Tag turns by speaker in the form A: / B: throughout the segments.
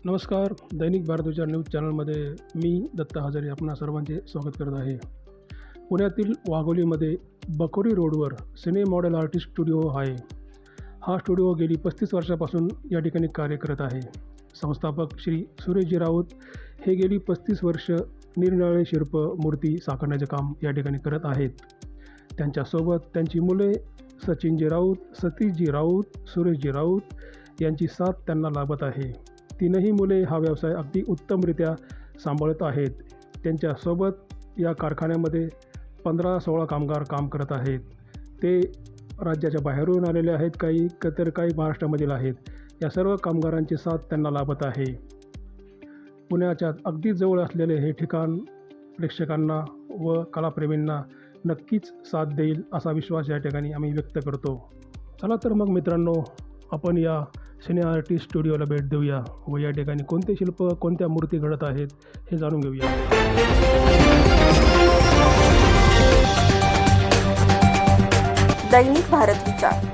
A: नमस्कार. दैनिक भारत न्यूज चॅनलमध्ये मी दत्ता हजारे आपणा सर्वांचे स्वागत करत आहे. पुण्यातील वाघोलीमध्ये बकोरी रोडवर सिने मॉडेल आर्टिस्ट स्टुडिओ आहे. हा स्टुडिओ गेली 35 वर्षापासून या ठिकाणी कार्य करत आहे. संस्थापक श्री सुरेशजी राऊत हे गेली 35 वर्ष निरनिराळे शिल्प मूर्ती साकारण्याचे काम या ठिकाणी करत आहेत. त्यांच्यासोबत त्यांची मुले सचिनजी राऊत, सतीशजी राऊत, सुरेशजी राऊत यांची साथ त्यांना लाभत आहे. तीनही मुले हा व्यवसाय अगदी उत्तमरित्या सांभाळत आहेत. त्यांच्यासोबत या कारखान्यामध्ये 15-16 कामगार काम करत आहेत. ते राज्याच्या बाहेरून आलेले आहेत, काही महाराष्ट्रामधील आहेत. या सर्व कामगारांची साथ त्यांना लाभत आहे. पुण्याच्या अगदी जवळ असलेले हे ठिकाण प्रेक्षकांना व कलाप्रेमींना नक्कीच साथ देईल असा विश्वास या ठिकाणी आम्ही व्यक्त करतो. चला तर मग मित्रांनो, आपण या सिने आर्टिस्ट स्टुडिओला भेट देऊया व या ठिकाणी कोणते शिल्प, कोणत्या मूर्ती घडत आहेत हे जाणून घेऊया.
B: दैनिक भारत विचार,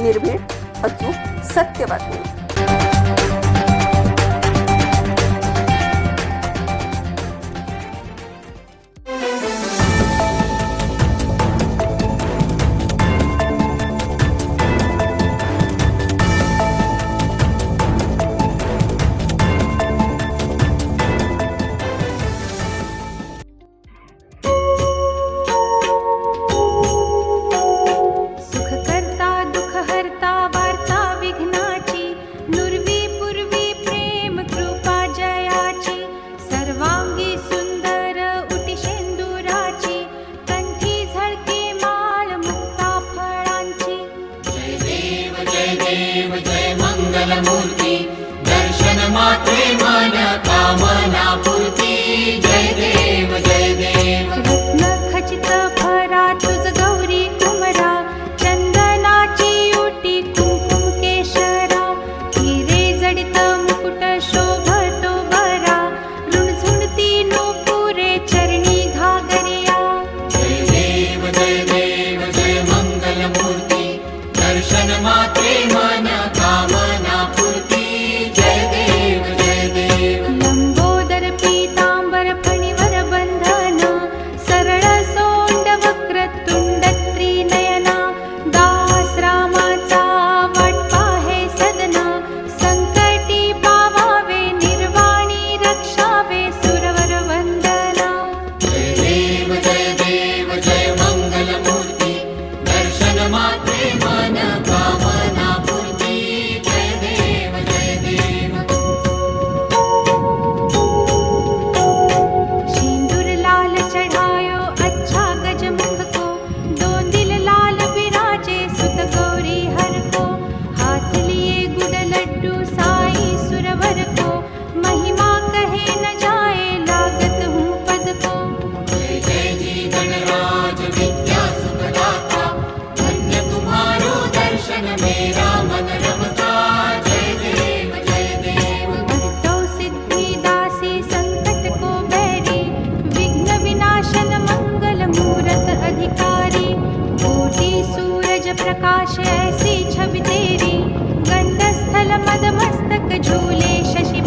B: निर्भीड, अचूक, सत्य बातमी.
C: जय मंगलमूर्ती, दर्शन मात्रे मन कामना पूर्ती. जय देव जय देव.
D: रत्न खचित भरा तुझ गौरी कुमरा, चंदनाची उटी कुंकुम केशरा, हिरे जडित मुकुट शोभतो बरा, रुणझुणती नूपुरे चरणी घागरिया.
C: जय देव जय देव. जय मंगलमूर्ती, दर्शन मात्रे मन कामना पूर्ती. जय देव जय देव.
D: लंबोदर पीतांबर फणीवर बंधन, सरळ सोंड वक्र तुंड त्रिनयना, दास रामाचा वाटपा हे सदना, संकटी पावावे निर्वाणी रक्षावे सुरवर वंदना.
C: जय देव जय देव. जय मंगलमूर्ती, दर्शन मात्रे मन कामना पूर्ती. जय देव जय देव.
D: सिंदूर लाल चढ़ायो अच्छा गजमुख को, दो दिल लाल विराजे सुत गौरी हर को, हाथ लिए गुड़ लड्डू साई सुरवर को, महिमा कहे न जाए लागत हूँ पद को.
C: जय जय जी गणराज विद्या सुखदाता, धन्य तुम्हारो दर्शन मेरा मन रमता. जय देव जय देव.
D: भक्तों सिद्धि दासी संकट को बैरी, विघ्न विनाशन मंगल मूरत अधिकारी, कोटि सूरज प्रकाश ऐसी छवि तेरी, गंड स्थल मद मस्तक झूले शशि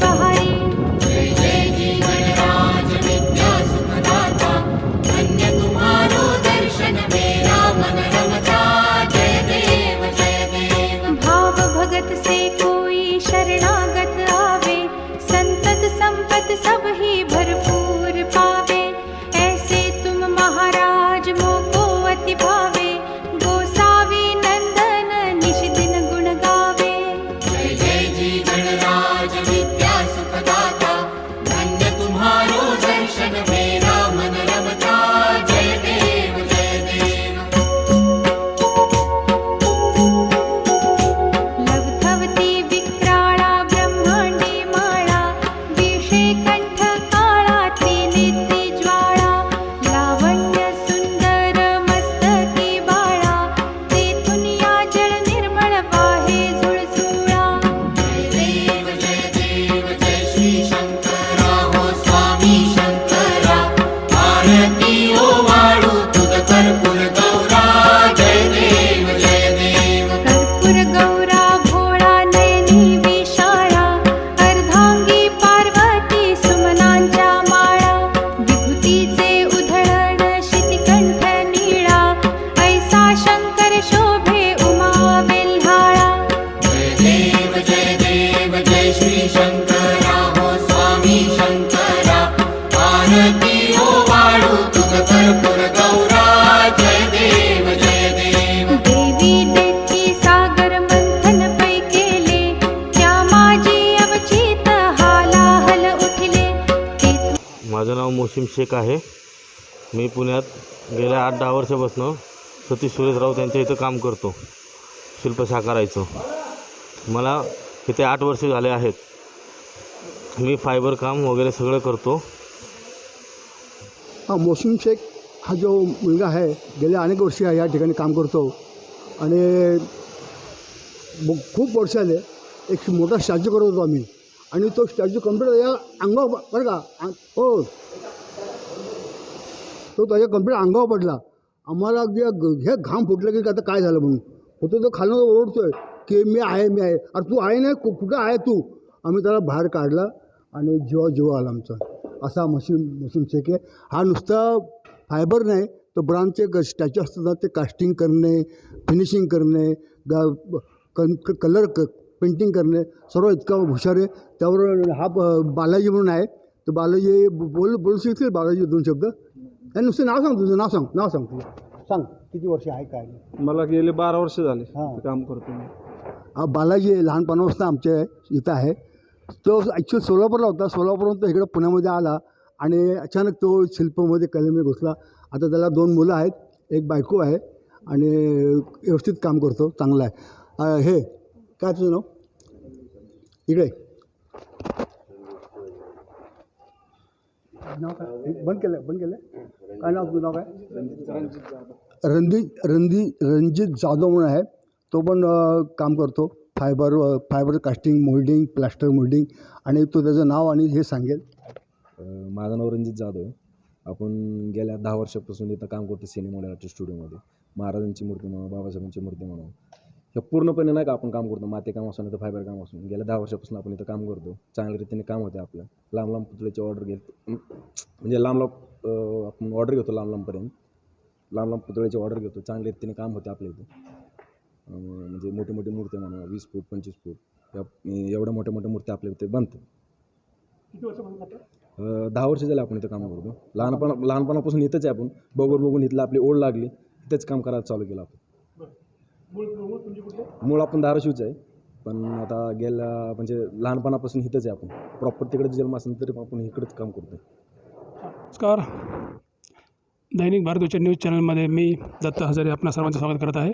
C: श्री शंकरा हो स्वामी शंकरा आरती ओ वाळू तुझ कर्पूर गौरा जय देव जय देव
D: देवी दैत्य सागर मंथन पै केले त्या माझी अवचित हालाहल उठले
E: माझं नाव मोसिम शेख आहे. मी पुण्यात गेल्या 8-10 वर्षापासून सतीश सुरेश राऊत यांच्या इथं काम करतो, शिल्प साकारायचं. मला इथे 8 वर्ष झाले आहेत. मी फायबर काम वगैरे सगळं करतो.
F: मोसिम शेख हा जो मुलगा आहे गेल्या अनेक वर्षी या ठिकाणी काम करतो आणि खूप वर्ष आले एक मोठा स्टॅच्यू करत होतो आम्ही आणि तो स्टॅच्यू कम्प्लीट या अंगावर बरं का हो तो त्याच्या कम्प्लीट अंगावर पडला. आम्हाला अगदी हे घाम फुटलं की आता काय झालं म्हणून होतो तो खालून ओरडतोय की मी आहे अरे तू आहे नाही कुठं आहे तू. आम्ही त्याला बाहेर काढला आणि जीवा आला आमचा. असा मोसिम शेख आहे. हा नुसता फायबर नाही तर ब्रांचचे स्टॅच्यू असतात ना ते कास्टिंग करणे, फिनिशिंग करणे, कलर पेंटिंग करणे सर्व इतका हुशार आहे. त्यावर हा बालाजी म्हणून आहे. तर बालाजी बोलू शकतील बालाजी 2 शब्द. आणि नुसतं नाव सांग तुझं नाव सांग तुझं सांग किती वर्ष आहे काय.
G: मला गेले 12 वर्ष झाले
F: हां.
G: काम करतो मी.
F: हा बालाजी लहानपणापासून आमच्या इथं आहे. तो ॲक्च्युअली सोलापूरला होता. सोलापूरहून तो इकडं पुण्यामध्ये आला आणि अचानक तो शिल्पमध्ये कलेमध्ये घुसला. आता त्याला 2 मुलं आहेत, एक बायको आहे आणि व्यवस्थित काम करतो, चांगला आहे. हे काय तुझं नाव इकडे नाव काय बंद केलं काय नाव तुझं नाव काय रणजित जाधव म्हणून आहे. तो पण काम करतो fibre casting, moulding, plaster moulding आणि तो त्याचं नाव आणि हे सांगेल.
H: माझं नाव रणजित जाधव आहे. आपण गेल्या 10 वर्षापासून इथं काम करतो सिने मॉडेल आर्टिस्ट स्टुडिओमध्ये. महाराजांची मूर्ती म्हणून, बाबासाहेबांची मूर्ती म्हणून हे पूर्णपणे नाही का आपण काम करतो. माते काम असून तर फायबर काम असून गेल्या 10 वर्षापासून आपण इथं काम करतो. चांगल्या रीतीने काम होते आपलं. लांब पुतळ्याची ऑर्डर घेतो म्हणजे लांब आपण ऑर्डर घेतो लांबपर्यंत लांब पुतळ्याची ऑर्डर घेतो. चांगल्या रीतीने काम होते आपल्या इथं. म्हणजे मोठे मूर्ती म्हणा 20 फूट 25 फूट एवढ्या मोठ्या मूर्त्या आपल्या इथे बनतात. 10 वर्ष झाले आपण इथं काम करतो. लहानपणापासून इथंच आहे आपण. बघून इथलं आपली ओढ लागली इथंच काम करायला चालू केलं आपण. मूळ आपण धाराशिवचं आहे पण आता गेल्या म्हणजे लहानपणापासून इथंच आहे आपण. प्रॉपर तिकडे जन्म असेल तरी आपण इकडेच काम करतो.
A: नमस्कार. दैनिक भारताच्या न्यूज चॅनलमध्ये मी दत्त हजारे आपणा सर्वांचं स्वागत करत आहे.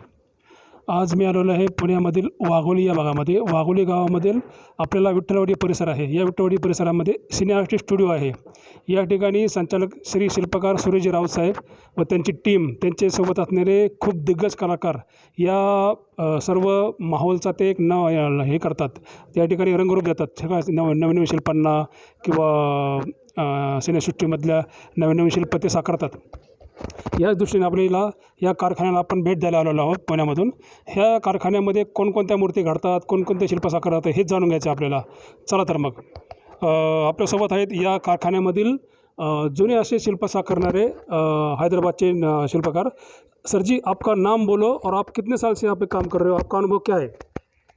A: आज मी आलेलो आहे पुण्यामधील वाघोली या भागामध्ये. वाघोली गावामधील आपल्याला विठ्ठलवाडी परिसर आहे. या विठ्ठलवाडी परिसरामध्ये सिने आर्टिस्ट स्टुडिओ आहे. या ठिकाणी संचालक श्री शिल्पकार सुरेशजी राऊत साहेब व त्यांची टीम, त्यांच्यासोबत असणारे खूप दिग्गज कलाकार या सर्व माहोलचा ते एक हे करतात. त्या ठिकाणी रंगरूप देतात सगळ्या नवीन शिल्पांना किंवा सिनेसृष्टीमधल्या नवीन शिल्प ते साकारतात. याच दृष्टीने आपल्याला या कारखान्याला आपण भेट द्यायला आलेलो आहोत पुण्यामधून. ह्या कारखान्यामध्ये कोणकोणत्या मूर्ती घडतात, कोणकोणते शिल्प साकारतात हेच जाणून घ्यायचं आपल्याला. चला तर मग आपल्यासोबत आहेत या कारखान्यामधील जुने असे शिल्प साकारणारे हैदराबादचे शिल्पकार. सर जी, आपका नाम बोलो और आप कितने साल से यहाँ पे काम कर रहे हो, आपका अनुभव क्या है?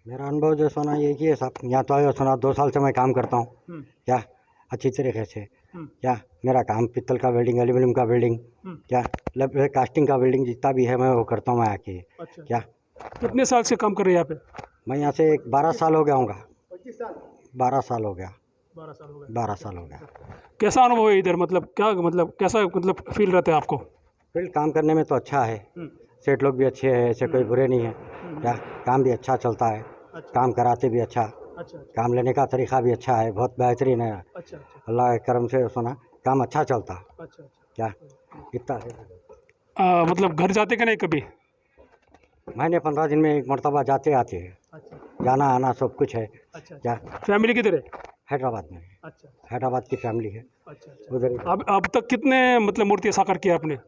I: मेरा अनुभव जो सुना ये कि सब यहाँ तो सुना 2 साल से मैं काम करता हूँ क्या अच्छी तरीके से. क्या मेरा काम पित्तल का वेल्डिंग, एल्यूमिनियम का वेल्डिंग, क्या कास्टिंग का वेल्डिंग जितना भी है मैं वो करता हूँ मैं आके.
A: अच्छा.
I: क्या
A: कितने साल से काम कर रहे हैं यहाँ पे?
I: मैं यहाँ से 12 साल हो गया हूँगा. 12 साल हो गया.
A: 12 साल हो गया.
I: गया.
A: कैसा अनुभव है इधर? मतलब कैसा फील रहता है आपको?
I: फील्ड काम करने में तो अच्छा है. सेठ लोग भी अच्छे हैं, ऐसे कोई बुरे नहीं है. क्या काम भी अच्छा चलता है. काम कराते भी अच्छा. काम लेने का तरीक़ा भी अच्छा है, बहुत बेहतरीन है. अल्लाह के करम से सुना काम अच्छा चलता. क्या इतना है.
A: मतलब घर जाते कि नहीं कभी?
I: महीने 15 दिन में एक मरतबा जाते आते हैं. जाना आना सब कुछ है. क्या
A: फैमिली किधर है?
I: हैदराबाद में. हैदराबाद की फैमिली है उधर.
A: अब तक कितने मतलब मूर्तियाँ साकार किया आपने?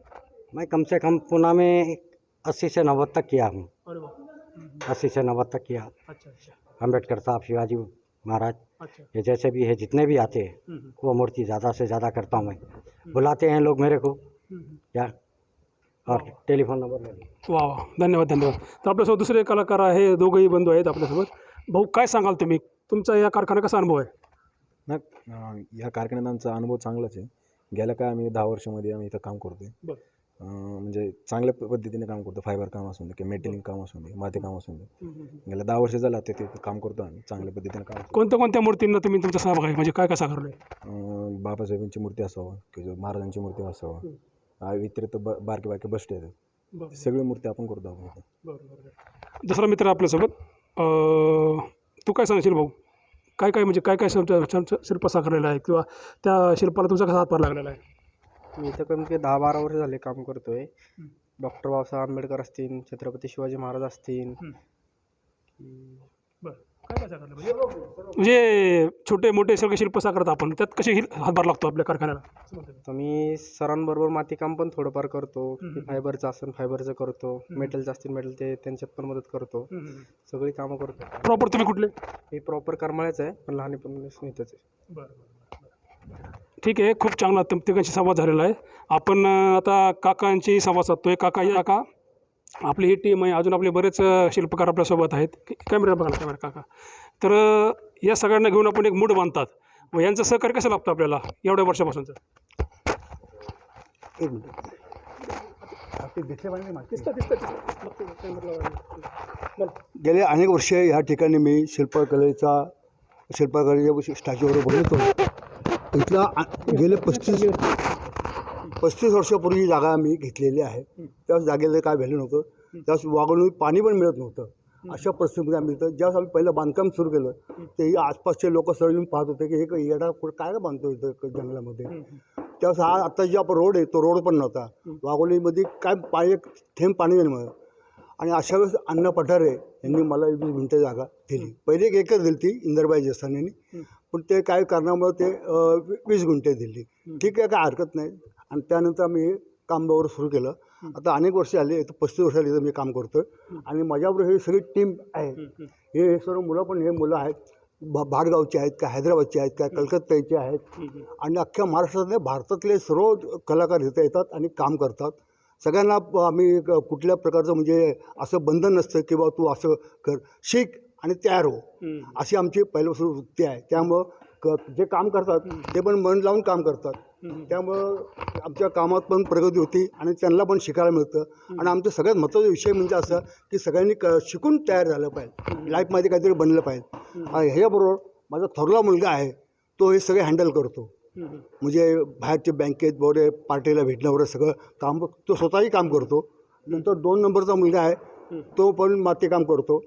I: मैं कम से कम पुणे में 80 से 90 तक किया हूँ. 80 से 90 तक किया. अम्बेडकर साहब, शिवाजी महाराज, ये जैसे भी है जितने भी आते हैं वो मूर्ति ज़्यादा से ज़्यादा करता हूँ मैं. बुलाते हैं लोग मेरे को. क्या और टेलिफोन नंबर ले.
A: वा धन्यवाद. तर आपल्यासोबत दुसरे कलाकार आहे, दोघंही बंधू आहेत आपल्यासोबत. भाऊ, काय सांगाल तुम्ही, तुमचा या कारखाना कसा अनुभव आहे?
H: ना ह्या कारखान्यात आमचा अनुभव चांगलाच आहे. गेल्या काय आम्ही 10 वर्षामध्ये आम्ही इथं काम करतो आहे. म्हणजे चांगल्या पद्धतीने काम करतो. फायबर काम असू दे किंवा मेटलिंग काम असू दे, माती काम असू दे. गेल्या 10 वर्ष झालं ते काम करतो आम्ही चांगल्या पद्धतीने काम करतो.
A: कोणत्या कोणत्या मूर्तींना तुम्ही तुमचा सहभाग आहे, म्हणजे काय काय साकारलं आहे?
H: बाबासाहेबांची मूर्ती असावं किंवा महाराजांची मूर्ती असावं, व्यतिरिक्त बारके बारके बसते आहेत, सगळी मूर्ती आपण करतो आपण.
A: दुसरा मित्र आपल्यासोबत, तू काय सांगशील भाऊ? काय काय म्हणजे काय काय शिल्प साकारलेलं आहे किंवा त्या शिल्पाला तुमचा कसा हातभार लागलेला आहे?
J: मी इथं कमीत कमी 10-12 वर्ष झाले काम करतोय. डॉक्टर बाबासाहेब आंबेडकर असतील, छत्रपती शिवाजी महाराज असतील.
A: काय काय साकारलं म्हणजे छोटे मोठे सगळे शिल्प साकारतात आपण, त्यात कशी हातभार लागतो आपल्या कारखान्याला?
J: तर मी सरांबरोबर मातीकाम पण थोडंफार करतो. फायबरचं असेल फायबरचं करतो, मेटलचं असतील मेटल ते त्यांच्यात पण मदत करतो. सगळी कामं करतो.
A: प्रॉपर तुम्ही कुठले?
J: मी प्रॉपर करमाळ्याचं आहे, पण लहानपणापासून इथंच आहे.
A: ठीक आहे, खूप चांगला तिघांशी संवाद झालेला आहे. आपण आता काकांची संवाद साधतोय. काका या का आपली ही टीम आहे, अजून आपले बरेच शिल्पकार आपल्यासोबत आहेत. कॅमेरा बघा ना, कॅमेरा काका. तर या सगळ्यांना घेऊन आपण एक मूड बांधतात. मग यांचं सहकार्य कसं लागतं आपल्याला एवढ्या वर्षापासूनचं?
F: एक मिनिट गेले अनेक वर्ष या ठिकाणी मी शिल्पकलेच्या स्टॅच्यूवर बनवतो. इथला गेले 35 वर्षापूर्वी ही जागा मी घेतलेली आहे. त्या जागेला काय व्हॅल्यू नव्हतं, त्यास वागणूक पाणी पण मिळत नव्हतं. अशा परिस्थितीमध्ये आम्ही इथं ज्यावेळेस आम्ही पहिलं बांधकाम सुरू केलं ते आसपासचे लोक सरळ येऊन पाहत होते की हे येडा काय काय बांधतो इथं जंगलामध्ये. त्यावेळेस हा आता जो आपण रोड आहे तो रोड पण नव्हता. वाघोलीमध्ये काय पाणी एक थेंब पाणी नाही मिळत. आणि अशा वेळेस अण्णा पठारे यांनी मला 20 गुंठे जागा दिली. पहिले 1 एकर दिली ती इंदरबाई जयस्थान यांनी, पण ते काय कारणामुळे ते 20 गुंठे दिली. ठीक आहे, काय हरकत नाही. आणि त्यानंतर आम्ही हे कामावर सुरू केलं. आता अनेक वर्ष आले, 35 वर्ष आली मी काम करतो. आणि माझ्याबरोबर ही सगळी टीम आहे. हे सर्व मुलं पण हे मुलं आहेत, भाडगावचे आहेत, काय हैदराबादचे आहेत, काय कलकत्त्याचे आहेत. आणि अख्ख्या महाराष्ट्रातले भारतातले सर्व कलाकार इथं येतात आणि काम करतात. सगळ्यांना आम्ही कुठल्या प्रकारचं म्हणजे असं बंधन नसतं की बा तू असं कर, शिक आणि तयार हो, अशी आमची पहिल्यापासून वृत्ती आहे. त्यामुळं जे काम करतात ते पण मन लावून काम करतात. त्यामुळं आमच्या कामात पण प्रगती होती आणि त्यांना पण शिकायला मिळतं. आणि आमचा सगळ्यात महत्त्वाचा विषय म्हणजे असं की सगळ्यांनी शिकून तयार झालं पाहिजे, लाईफमध्ये काहीतरी बनलं पाहिजे. ह्याच्याबरोबर माझा थोरला मुलगा आहे, तो हे सगळे हँडल करतो. म्हणजे बाहेरचे बँकेत वगैरे पार्टीला भेटणं वगैरे सगळं काम तो स्वतःही काम करतो. नंतर 2 नंबरचा मुलगा आहे, तो पण माती काम करतो.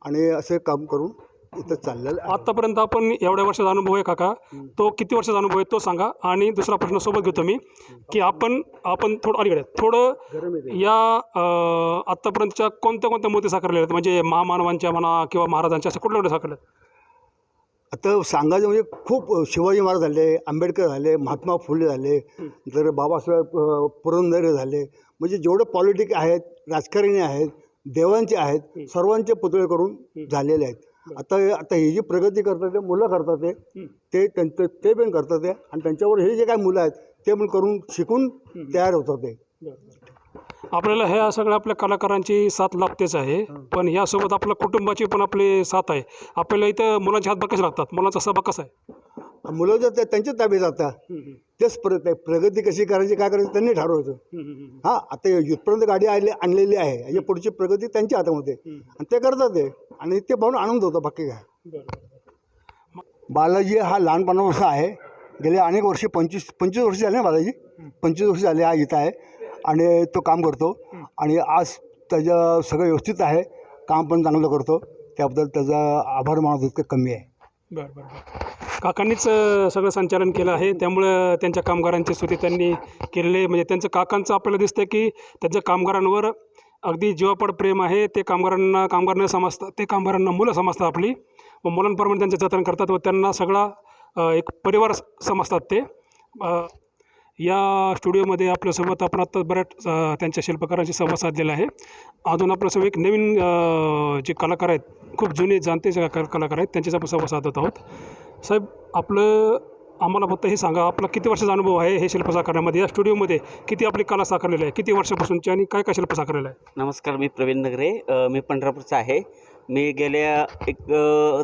F: आणि असे काम करून इथं चाललेलं आहे.
A: आत्तापर्यंत आपण एवढ्या वर्षाचा अनुभव आहे काका, तो किती वर्षाचा अनुभव आहे तो सांगा. आणि दुसरा प्रश्न सोबत घेतो मी की आपण थोडं अलीकडे थोडं या आत्तापर्यंतच्या कोणत्या मूर्ती साकारलेल्या आहेत, म्हणजे महामानवांच्या म्हणा किंवा महाराजांच्या, असं कुठल्या साकारल्या?
F: आता सांगायचं म्हणजे खूप शिवाजी महाराज झाले, आंबेडकर झाले, महात्मा फुले झाले, तर बाबासाहेब पुरंदरे झाले. म्हणजे जेवढे पॉलिटिक आहेत, राजकारणी आहेत, देवांचे आहेत, सर्वांचे पुतळे करून झालेले आहेत. आता ही जी प्रगती करतात ते मुलं करतात ते पण करतात ते. आणि त्यांच्यावर हे जे काही मुलं आहेत ते पण करून शिकून तयार होतात ते.
A: आपल्याला ह्या सगळ्या आपल्या कलाकारांची साथ लागतेच आहे, पण यासोबत आपल्या कुटुंबाची पण आपली साथ आहे. आपल्याला इथं मुलांचे हातभार कसे लागतात, मुलांचा सहभाग कसा आहे?
F: मुलं जर त्यांच्या ताब्यात जातात तेच प्रगती कशी करायची काय करायचं त्यांनी ठरवायचं. हां, आता इथपर्यंत गाडी आणलेली आहे, याच्या पुढची प्रगती त्यांच्या हातामध्ये आणि ते करतात ते. आणि ते पाहून आनंद होतो, बाकी काय. बालाजी हा लहानपणापासून आहे. गेले अनेक वर्ष 25 वर्ष झाले ना बालाजी, 25 वर्ष झाले हा इथं आहे आणि तो काम करतो. आणि आज त्याचं सगळं व्यवस्थित आहे, काम पण चांगलं करतो. त्याबद्दल त्याचा आभार मानत इतकं कमी आहे.
A: बरं. काकांनीच सगळं संचालन केलं आहे, त्यामुळं त्यांच्या कामगारांची स्तुती त्यांनी केलेली आहे. म्हणजे त्यांचं काकांचं आपल्याला दिसतं की त्यांच्या कामगारांवर अगदी जीवापाड प्रेम आहे. ते कामगार न समजतात, ते कामगारांना मुलं समजतात आपली, व मुलांप्रमाणे त्यांचं जतन करतात व त्यांना सगळा एक परिवार समजतात ते. या स्टुडिओमध्ये आपल्यासोबत आपण आत्ता बऱ्याच त्यांच्या शिल्पकारांशी संवाद साधलेला आहे. अजून आपल्यासोबत एक नवीन जे कलाकार आहेत, खूप जुने जाणते जे कलाकार आहेत, त्यांच्याच आपण संवाद साधत आहोत. साहेब, आपलं आम्हाला फक्त हे सांगा, आपला किती वर्षाचा अनुभव आहे हे शिल्प साकारण्यामध्ये, या स्टुडिओमध्ये किती आपली कला साकारलेली आहे, किती वर्षापासूनची आणि काय काय शिल्प साकारलेलं आहे?
K: नमस्कार, मी प्रवीण नगरे, मी पंढरपूरचा आहे. मी गेल्या एक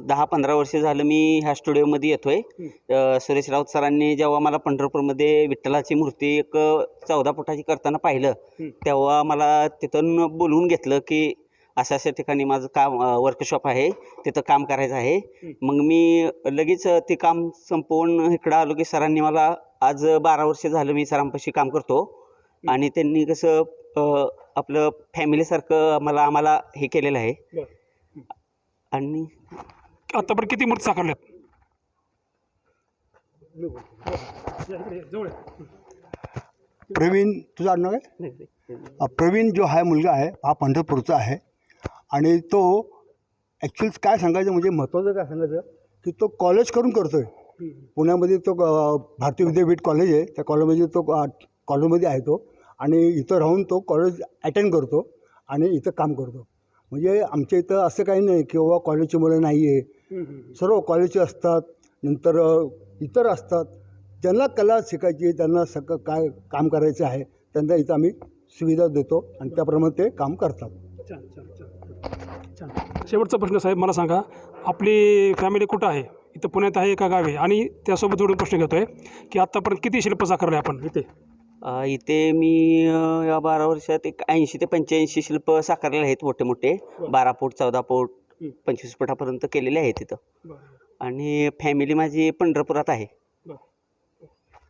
K: 10-15 वर्ष झालं मी ह्या स्टुडिओमध्ये येतो आहे. सुरेश राऊत सरांनी जेव्हा मला पंढरपूरमध्ये विठ्ठलाची मूर्ती एक 14 फुटाची करताना पाहिलं, तेव्हा मला तिथून बोलवून घेतलं की अशा अशा ठिकाणी माझं काम वर्कशॉप आहे, तिथं काम करायचं आहे. मग मी लगेच ते काम संपवून इकडं आलो की सरांनी मला, आज 12 वर्ष झालं मी सरांपाशी काम करतो आणि त्यांनी कसं आपलं फॅमिलीसारखं आम्हाला हे केलेलं आहे. आणि
A: आतापर्यंत किती मूर्ती साकारल्यात?
F: प्रवीण, तुझं आडनाव काय? प्रवीण जो आहे मुलगा आहे हा पंढरपूरचा आहे आणि तो ॲक्च्युअली काय सांगायचं म्हणजे महत्त्वाचं काय सांगायचं की तो कॉलेज करून करतो आहे. पुण्यामध्ये तो भारतीय विद्यापीठ कॉलेज आहे, त्या कॉलेजमध्ये तो कॉलेजमध्ये आहे तो, आणि इथं राहून तो कॉलेज अटेंड करतो आणि इथं काम करतो. म्हणजे आमच्या इथं असं काही नाही की बाबा कॉलेजची मुलं नाही आहे, सर्व कॉलेजचे असतात, नंतर इतर असतात. ज्यांना कला शिकायची, त्यांना काय काम करायचं आहे, त्यांना इथं आम्ही सुविधा देतो आणि त्याप्रमाणे ते काम करतात.
A: छान. शेवटचा प्रश्न साहेब, मला सांगा, आपली फॅमिली कुठं आहे? इथं पुण्यात आहे का गावी? आणि त्यासोबत जोडून प्रश्न घेतो आहे की आत्तापर्यंत किती शिल्प साकारले आपण इथे?
K: इथे मी या 12 वर्षात एक 80 ते 85 शिल्प साकारलेले आहेत, मोठे मोठे 12 फूट 14 फूट 25 फुटापर्यंत केलेले आहेत तिथं. आणि फॅमिली माझी पंढरपुरात आहे.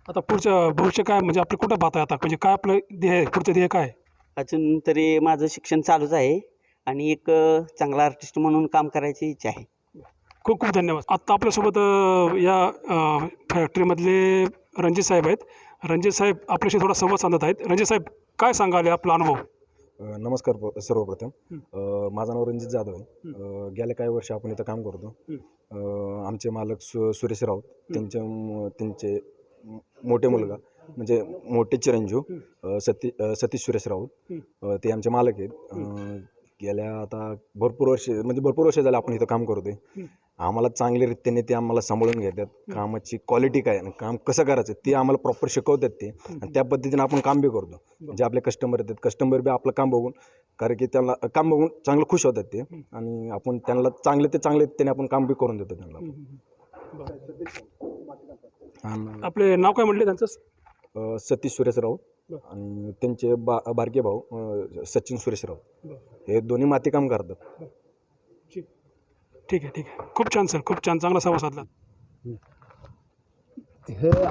A: आता पुढचं भविष्य काय, म्हणजे आपलं कुठं पाहत आहे आता, म्हणजे काय आपलं ध्येय, पुढचं ध्येय काय?
K: अजून तरी माझं शिक्षण चालूच आहे आणि एक चांगला आर्टिस्ट म्हणून काम करायची इच्छा आहे.
A: खूप खूप धन्यवाद. आत्ता आपल्यासोबत या फॅक्टरीमधले रणजित साहेब आहेत. रणजित साहेब आपल्याशी थोडा संवाद साधत आहेत. रणजित साहेब, काय सांगाल आपला अनुभव?
H: नमस्कार सर्वप्रथम. माझं नाव रणजित जाधव आहे. गेल्या काही वर्ष आपण इथं काम करतो. आमचे मालक सुरेश राऊत, त्यांचे मोठे मुलगा म्हणजे मोठे चिरंजीव सतीश सुरेश राऊत, ते आमचे मालक आहेत. गेल्या आता भरपूर वर्ष झालं आपण इथं काम करतो आहे. आम्हाला चांगल्या रीतीने ते आम्हाला सांभाळून घेतात. कामाची क्वालिटी काय आणि काम कसं करायचं ते आम्हाला प्रॉपर शिकवतात ते, आणि त्या पद्धतीने आपण काम बी करतो. जे आपले कस्टमर येतात, कस्टमर बी आपलं काम बघून, कारण की त्यांना काम बघून चांगलं खुश होतात ते, आणि आपण त्यांना चांगल्या रीतीने आपण काम बी करून देतो त्यांना.
A: आपले नाव काय म्हटले त्यांचं?
H: सतीश सुरेश राऊत आणि त्यांचे बारके भाऊ सचिन सुरेश राऊत, हे दोन्ही मातीकाम करतात.
A: ठीक आहे. खूप छान सर, खूप छान, चांगला संवाद साधला.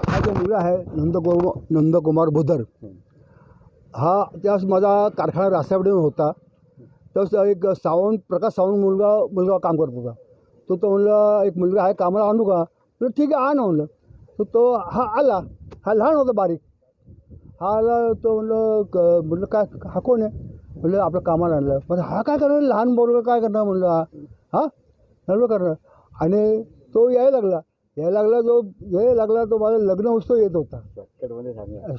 F: हा जो मुलगा आहे नंदकुमार भुदर, हा त्यावेळेस माझा कारखाना रासावडीवर होता. त्यावेळेस एक प्रकाश सावंत मुलगा काम करत होता. तो म्हणलं एक मुलगा आहे कामाला आणू का? म्हणलं ठीक आहे, आण म्हणलं. तो हा आला. हा लहान होता, बारीक. हा आला. तो म्हणलं काय, हा कोण आहे? म्हणलं आपलं कामाला आणलं. म्हणजे हा काय करणार, लहान मुलगा काय करणार म्हणलं, हा नर्व करणार. आणि तो यायला लागला तो माझा लग्न उत्सव येत होता.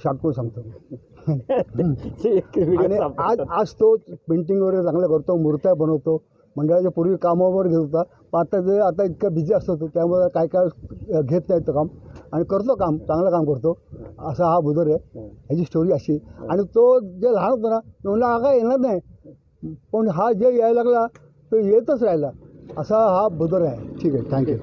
F: शॉर्टकट सांगतो. आणि आज तो पेंटिंग वगैरे चांगलं करतो, मूर्त्या बनवतो, मंडळाच्या पूर्वी कामावर घेत होता. पण आता इतकं बिझी असतो त्यामुळे काय घेत नाही तो काम, आणि करतो काम, चांगलं काम करतो. असा हा बुदर आहे. ह्याची स्टोरी अशी. आणि तो जे लहान होता ना, तो म्हणला हा काय येणार नाही, पण हा जे यायला लागला तो येतच राहिला. असा हा बुदर आहे. ठीक आहे, थँक्यू.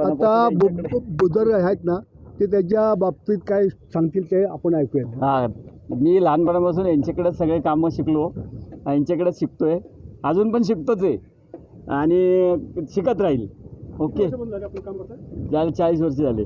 F: आता बुदर आहेत ना, ते त्याच्या बाबतीत काय सांगतील ते आपण ऐकूया.
L: हां, मी लहानपणापासून यांच्याकडे सगळे कामं शिकलो, यांच्याकडे शिकतोय, अजून पण शिकतोच आहे आणि शिकत राहील. ओके, झाले 40 वर्ष झाले.